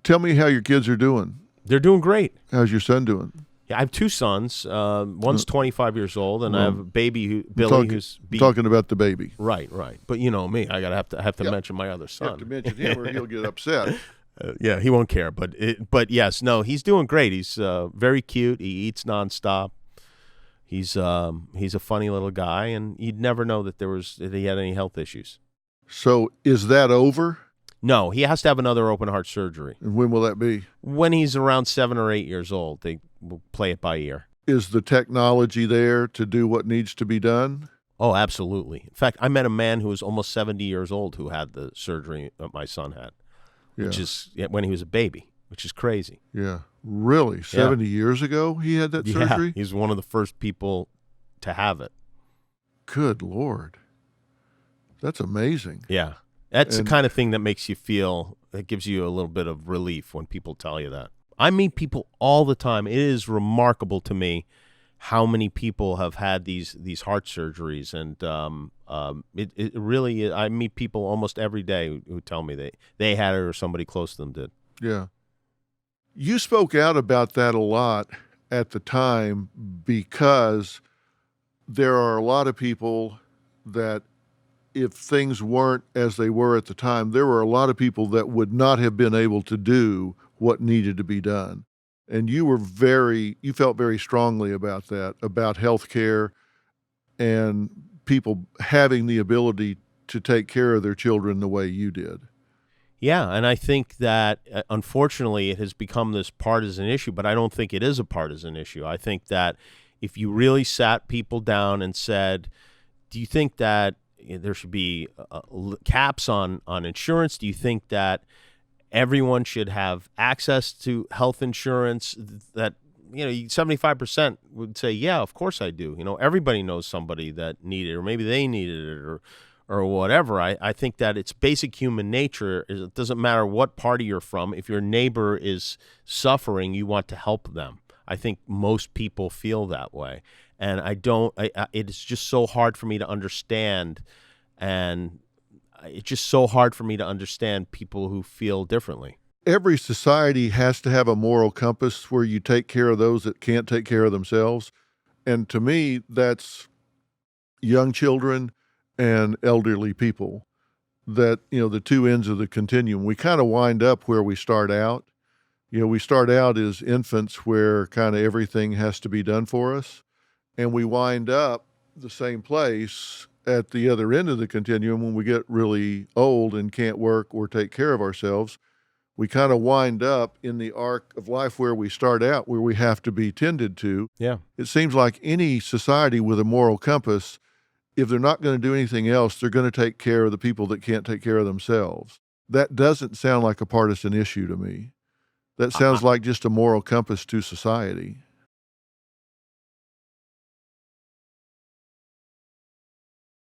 Tell me how your kids are doing. They're doing great. How's your son doing? Yeah, I have two sons. One's 25 years old, and I have a baby, Billy, who's talking about the baby. Right. But you know me, I have to mention my other son. You have to mention him, or he'll get upset. Yeah, he won't care. But yes, no, he's doing great. He's very cute. He eats nonstop. He's a funny little guy, and you'd never know that he had any health issues. So is that over? No, he has to have another open heart surgery. And when will that be? When he's around 7 or 8 years old. They will play it by ear. Is the technology there to do what needs to be done? Oh, absolutely. In fact, I met a man who was almost 70 years old who had the surgery that my son had, which is when he was a baby, which is crazy. Yeah. Really? 70 years ago he had that surgery? He's one of the first people to have it. Good Lord. That's amazing. Yeah. That's the kind of thing that makes you feel, that gives you a little bit of relief when people tell you that. I meet people all the time. It is remarkable to me how many people have had these heart surgeries, and it really is. I meet people almost every day who tell me they had it or somebody close to them did. Yeah. You spoke out about that a lot at the time because there are a lot of people that, if things weren't as they were at the time, there were a lot of people that would not have been able to do what needed to be done. And you felt very strongly about that, about healthcare and people having the ability to take care of their children the way you did. Yeah, and I think that, unfortunately, it has become this partisan issue, but I don't think it is a partisan issue. I think that if you really sat people down and said, do you think that there should be caps on insurance? Do you think that everyone should have access to health insurance? That 75% would say, yeah, of course I do. Everybody knows somebody that needed it, or maybe they needed it, or whatever. I think that it's basic human nature. It doesn't matter what party you're from. If your neighbor is suffering, you want to help them. I think most people feel that way. And it's just so hard for me to understand. And it's just so hard for me to understand people who feel differently. Every society has to have a moral compass where you take care of those that can't take care of themselves. And to me, that's young children and elderly people, that, the two ends of the continuum. We kind of wind up where we start out. We start out as infants where kind of everything has to be done for us. And we wind up the same place at the other end of the continuum when we get really old and can't work or take care of ourselves. We kind of wind up in the arc of life where we start out, where we have to be tended to. Yeah. It seems like any society with a moral compass, if they're not going to do anything else, they're going to take care of the people that can't take care of themselves. That doesn't sound like a partisan issue to me. That sounds like just a moral compass to society.